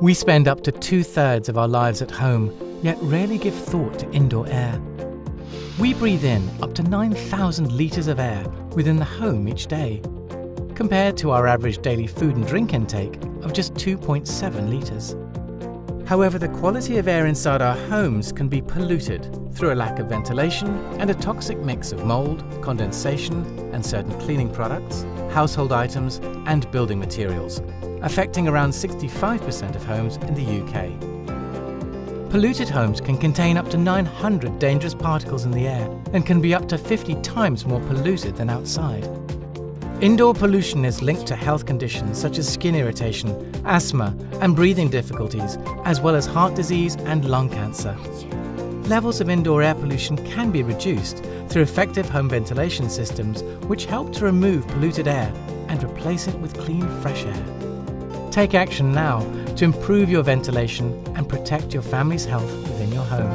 We spend up to 2/3 of our lives at home, yet rarely give thought to indoor air. We breathe in up to 9,000 litres of air within the home each day, compared to our average daily food and drink intake of just 2.7 litres. However, the quality of air inside our homes can be polluted through a lack of ventilation and a toxic mix of mould, condensation and certain cleaning products, household items and building materials, affecting around 65% of homes in the UK. Polluted homes can contain up to 900 dangerous particles in the air and can be up to 50 times more polluted than outside. Indoor pollution is linked to health conditions such as skin irritation, asthma and breathing difficulties, as well as heart disease and lung cancer. Levels of indoor air pollution can be reduced through effective home ventilation systems which help to remove polluted air and replace it with clean, fresh air. Take action now to improve your ventilation and protect your family's health within your home.